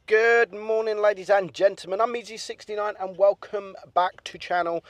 Good morning, ladies and gentlemen. I'm Meadsyreplays and welcome back to channel.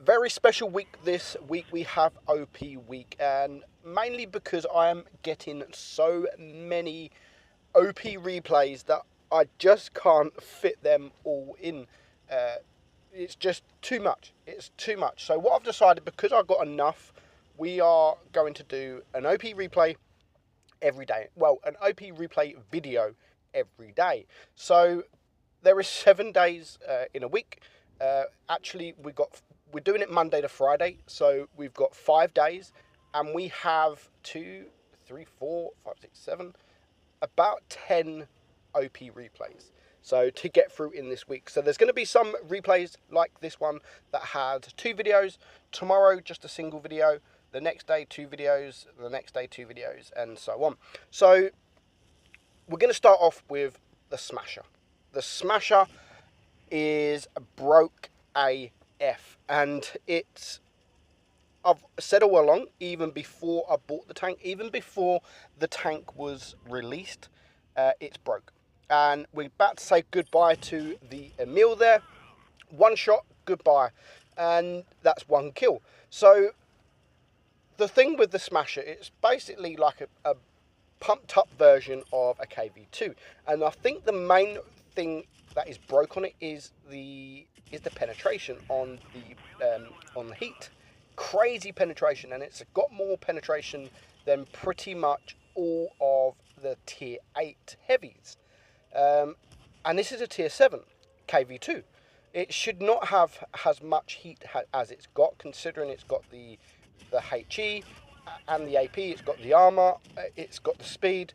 Very special week this week. We have OP week, and mainly because I am getting so many OP replays that I just can't fit them all in. It's just too much. It's too much. So what I've decided, because I've got enough, we are going to do an OP replay every day. Well, an OP replay video every day. So there is 7 days in a week. Actually, we're doing it Monday to Friday, so we've got 5 days, and we have 2, 3, 4, 5, 6, 7, about 10 OP replays. So to get through in this week. So there's going to be some replays like this one that had 2 videos. Tomorrow, just a single video. The next day, 2 videos. The next day, 2 videos, and so on. So we're going to start off with the Smasher. The Smasher is broke AF, and I've said all along, even before I bought the tank, even before the tank was released, it's broke. And we're about to say goodbye to the Emil there. 1 shot, goodbye. And that's 1 kill. So the thing with the Smasher, it's basically like a pumped up version of a KV2. And I think the main thing that is broke on it is the penetration on the heat. Crazy penetration, and it's got more penetration than pretty much all of the tier 8 heavies. And this is a tier 7 KV2. It should not have as much heat as it's got, considering it's got the HE and the AP, it's got the armor, it's got the speed,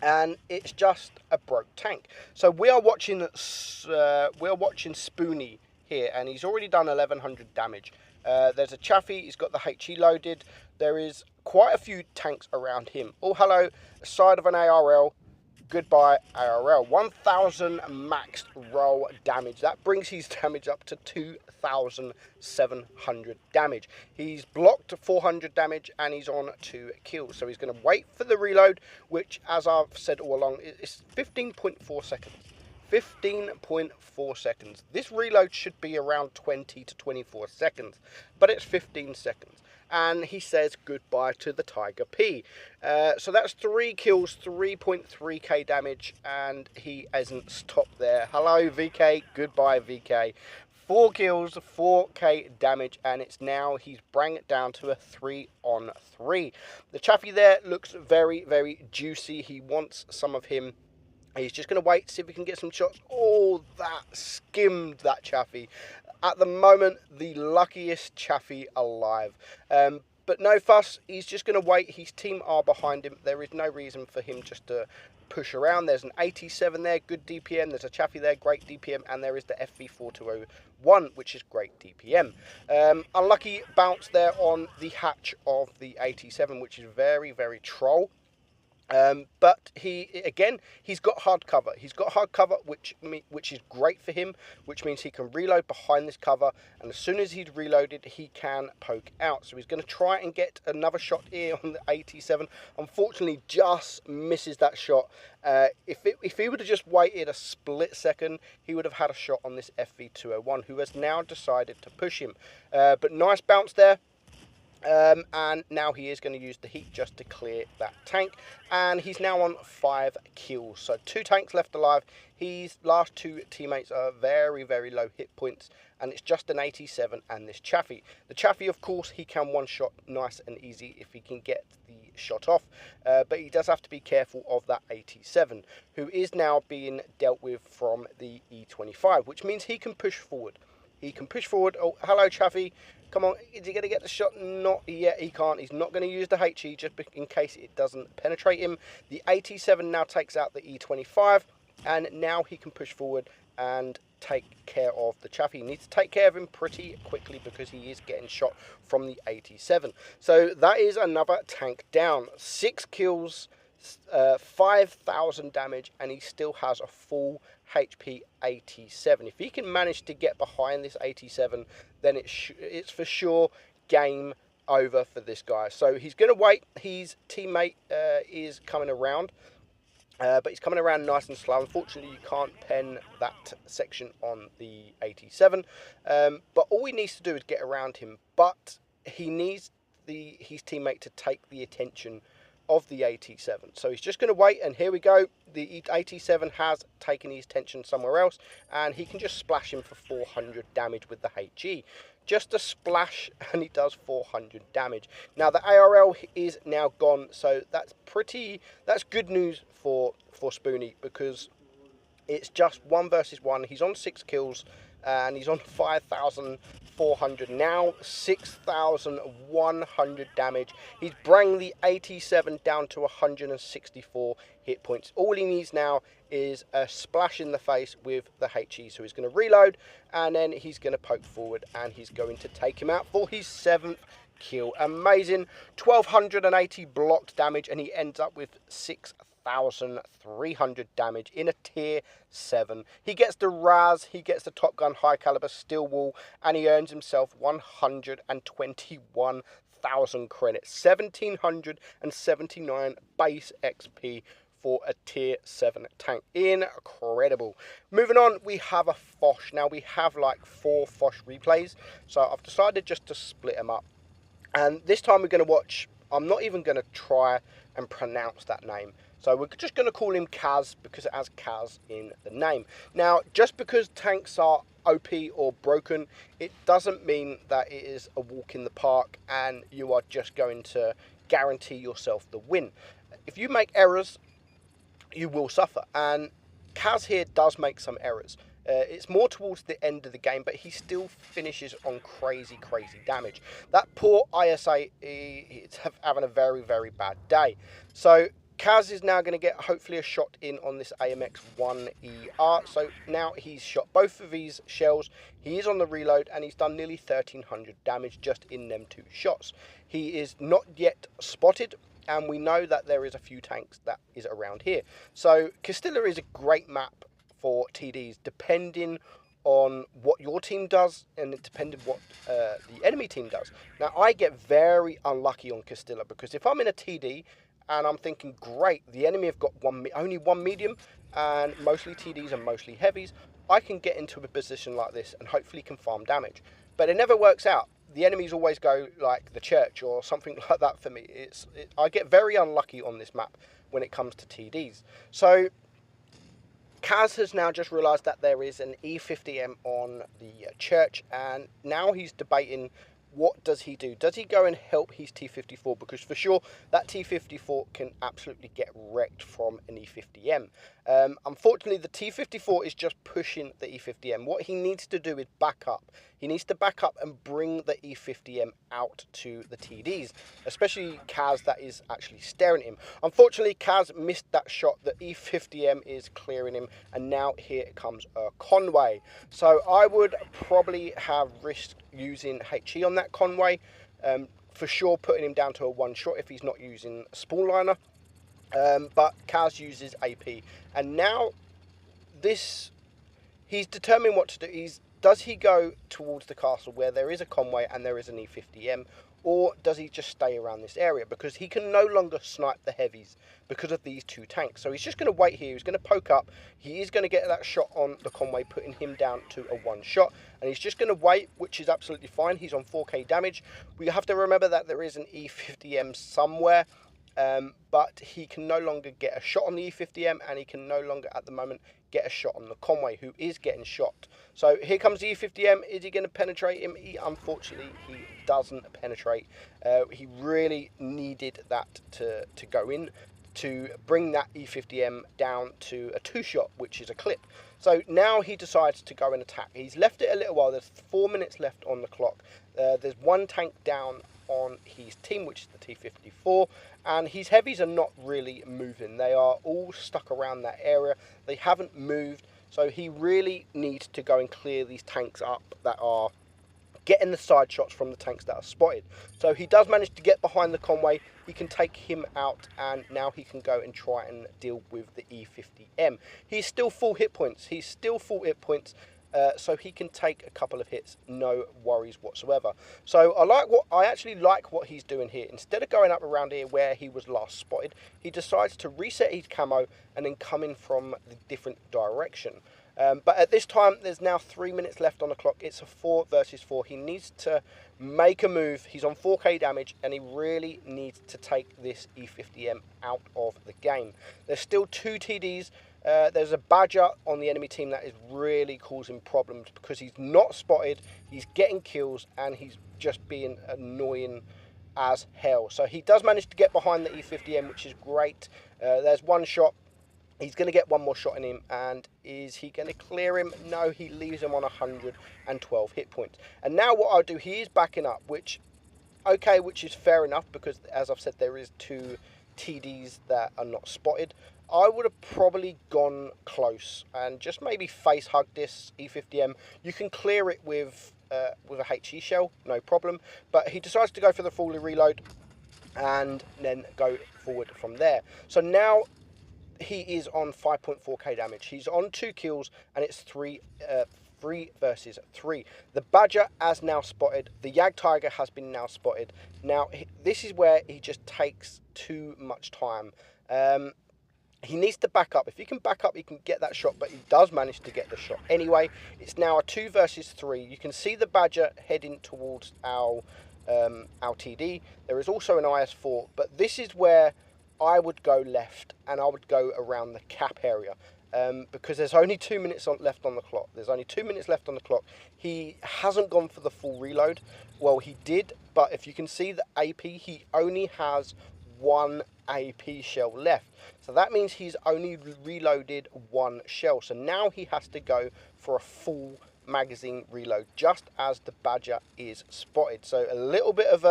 and it's just a broke tank. So we are watching Spoony here, and he's already done 1100 damage. There's a Chaffee, he's got the HE loaded. There is quite a few tanks around him. Oh, hello, side of an ARL. Goodbye, ARL. 1000 maxed roll damage. That brings his damage up to 2700 damage. He's blocked 400 damage, and he's on 2 kills. So he's going to wait for the reload, which, as I've said all along, is 15.4 seconds. 15.4 seconds. This reload should be around 20 to 24 seconds, but it's 15 seconds. And he says goodbye to the Tiger P. So that's 3 kills, 3.3k damage, and he hasn't stopped there. Hello, VK. Goodbye, VK. 4 kills, 4k damage, and he's bringing it down to a 3-on-3. The Chaffee there looks very, very juicy. He wants some of him. He's just going to wait, see if he can get some shots. Oh, that skimmed that Chaffee. At the moment, the luckiest Chaffee alive. But no fuss, he's just going to wait. His team are behind him. There is no reason for him just to push around. There's an 87 there, good DPM. There's a Chaffee there, great DPM. And there is the FV4201, which is great DPM. Unlucky bounce there on the hatch of the 87, which is very, very troll. But he's got hard cover. He's got hard cover, which is great for him, which means he can reload behind this cover, and as soon as he's reloaded, he can poke out. So he's going to try and get another shot here on the 87. Unfortunately, just misses that shot. If he would have just waited a split second, he would have had a shot on this FV201, who has now decided to push him. But nice bounce there. And now he is going to use the heat just to clear that tank, and he's now on 5 kills. So 2 tanks left alive. His last 2 teammates are very, very low hit points, and it's just an 87 and this Chaffee. The Chaffee, of course, he can one-shot nice and easy if he can get the shot off, but he does have to be careful of that 87, who is now being dealt with from the E25, which means he can push forward. He can push forward. Oh, hello, Chaffee. Come on, is he going to get the shot? Not yet, he can't. He's not going to use the HE just in case it doesn't penetrate him. The 87 now takes out the E25, and now he can push forward and take care of the Chaffee. He needs to take care of him pretty quickly because he is getting shot from the 87. So that is another tank down. 6 kills, 5,000 damage, and he still has a full HP 87. If he can manage to get behind this 87, then it's for sure game over for this guy. So he's going to wait. His teammate is coming around. But he's coming around nice and slow. Unfortunately, you can't pen that section on the 87. But all he needs to do is get around him. But he needs his teammate to take the attention of the 87. So he's just going to wait, and here we go. The 87 has taken his attention somewhere else, and he can just splash him for 400 damage with the HE. Just a splash, and he does 400 damage. Now the ARL is now gone, so that's good news for Spoonie, because it's just 1 versus 1. He's on 6 kills, and he's on 5,400 now, 6,100 damage. He's bringing the 87 down to 164 hit points. All he needs now is a splash in the face with the HE. So he's going to reload, and then he's going to poke forward, and he's going to take him out for his 7th kill. Amazing. 1,280 blocked damage, and he ends up with 6,300 damage in a tier 7. He gets the Raz, he gets the Top Gun high caliber steel wall, and he earns himself 121,000 credits, 1,779 base XP for a tier 7 tank. Incredible. Moving on, we have a Foch. Now we have like 4 Foch replays, so I've decided just to split them up. And this time we're going to watch, I'm not even going to try and pronounce that name. So we're just going to call him Kaz, because it has Kaz in the name. Now, just because tanks are OP or broken, it doesn't mean that it is a walk in the park and you are just going to guarantee yourself the win. If you make errors, you will suffer. And Kaz here does make some errors. It's more towards the end of the game, but he still finishes on crazy damage. That poor ISA is having a very bad day. So Kaz is now going to get hopefully a shot in on this AMX-1ER. So now he's shot both of these shells. He is on the reload, and he's done nearly 1,300 damage just in them 2 shots. He is not yet spotted, and we know that there is a few tanks that is around here. So Castilla is a great map for TDs, depending on what your team does and depending what the enemy team does. Now, I get very unlucky on Castilla, because if I'm in a TD and I'm thinking, great, the enemy have got only one medium and mostly TDs and mostly heavies, I can get into a position like this and hopefully can farm damage. But it never works out. The enemies always go like the church or something like that for me. I get very unlucky on this map when it comes to TDs. So Kaz has now just realised that there is an E50M on the church, and now he's debating, what does he do? Does he go and help his T54? Because for sure, that T54 can absolutely get wrecked from an E50M. Unfortunately, the T54 is just pushing the E50M. What he needs to do is back up. He needs to back up and bring the E50M out to the TDs, especially Kaz that is actually staring at him. Unfortunately, Kaz missed that shot. The E50M is clearing him, and now here comes a Conway. So I would probably have risked using HE on that Conway. For sure, putting him down to a 1 shot if he's not using a spawn liner. But Kaz uses AP, and now he's determined what to do. Does he go towards the castle where there is a Conway and there is an E50M, or does he just stay around this area? Because he can no longer snipe the heavies because of these 2 tanks. So he's just going to wait here. He's going to poke up. He is going to get that shot on the Conway, putting him down to a 1 shot. And he's just going to wait, which is absolutely fine. He's on 4k damage. We have to remember that there is an E50M somewhere. But he can no longer get a shot on the E50M, and he can no longer at the moment get a shot on the Conway, who is getting shot. So here comes the E50M. Is he going to penetrate him? Unfortunately, he doesn't penetrate. He really needed that to go in to bring that E50M down to a 2 shot, which is a clip. So now he decides to go and attack. He's left it a little while. There's 4 minutes left on the clock. There's 1 tank down on his team, which is the T54, and his heavies are not really moving. They are all stuck around that area. They haven't moved, so he really needs to go and clear these tanks up that are getting the side shots from the tanks that are spotted. So he does manage to get behind the Conway. He can take him out, and now he can go and try and deal with the E50M. He's still full hit points. so he can take a couple of hits, no worries whatsoever. So I actually like what he's doing here. Instead of going up around here where he was last spotted, he decides to reset his camo and then come in from the different direction. But at this time, there's now 3 minutes left on the clock. It's a 4 versus 4. He needs to make a move. He's on 4k damage, and he really needs to take this E50M out of the game. There's still 2 TDs. There's a Badger on the enemy team that is really causing problems because he's not spotted, he's getting kills, and he's just being annoying as hell. So he does manage to get behind the E50M, which is great. There's one shot. He's going to get one more shot in him, and is he going to clear him? No, he leaves him on 112 hit points. And now what I'll do, he is backing up, which is fair enough, because as I've said, there is 2 TDs that are not spotted. I would have probably gone close and just maybe face hug this E50M. You can clear it with a HE shell, no problem. But he decides to go for the fully reload and then go forward from there. So now he is on 5.4k damage. He's on 2 kills, and it's 3 versus 3. The Badger has now spotted. The Yag Tiger has been now spotted. Now, this is where he just takes too much time. He needs to back up. If he can back up, he can get that shot, but he does manage to get the shot. Anyway, it's now a 2 versus 3. You can see the Badger heading towards our TD. There is also an IS-4, but this is where I would go left, and I would go around the cap area, because there's only 2 minutes left on the clock. There's only 2 minutes left on the clock. He hasn't gone for the full reload. Well, he did, but if you can see the AP, he only has 1 AP shell left. So that means he's only reloaded 1 shell. So now he has to go for a full magazine reload, just as the Badger is spotted. So a little bit of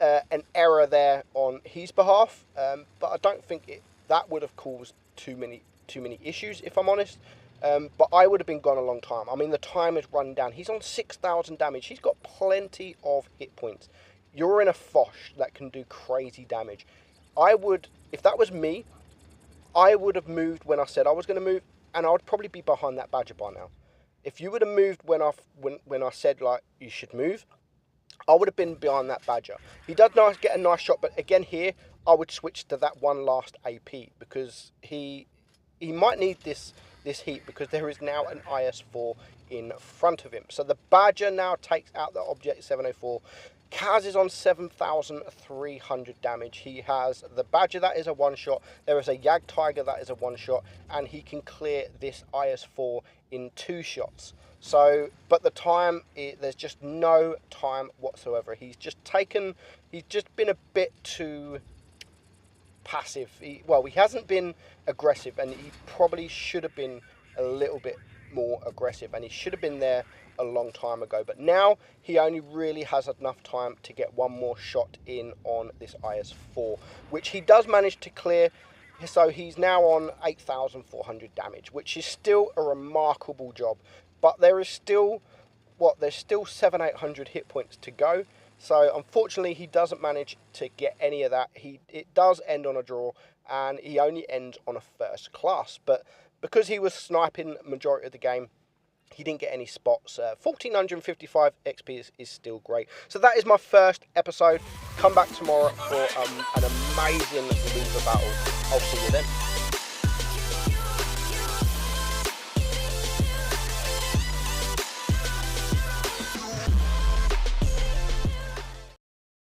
an error there on his behalf, but I don't think that would have caused too many issues, if I'm honest. But I would have been gone a long time. I mean, the time has run down. He's on 6,000 damage. He's got plenty of hit points. You're in a Foch that can do crazy damage. If that was me, I would have moved when I said I was going to move, and I would probably be behind that Badger by now. If you would have moved when I said, like, you should move, I would have been behind that Badger. He does get a nice shot, but again here, I would switch to that one last AP, because he might need this heat, because there is now an IS-4 in front of him. So the Badger now takes out the Object 704. Kaz is on 7,300 damage. He has the Badger, that is a one-shot. There is a Yag Tiger, that is a one-shot. And he can clear this IS-4 in 2 shots. So, but the time, there's just no time whatsoever. He's just been a bit too passive. He hasn't been aggressive, and he probably should have been a little bit more aggressive, and he should have been there a long time ago. But now he only really has enough time to get one more shot in on this IS-4, which he does manage to clear. So he's now on 8,400 damage, which is still a remarkable job. But there is still, there's still 700-800 hit points to go. So unfortunately, he doesn't manage to get any of that. It does end on a draw, and he only ends on a first class. But because he was sniping majority of the game, he didn't get any spots. 1,455 XP is still great. So that is my first episode. Come back tomorrow for an amazing Looper battle. I'll see you then.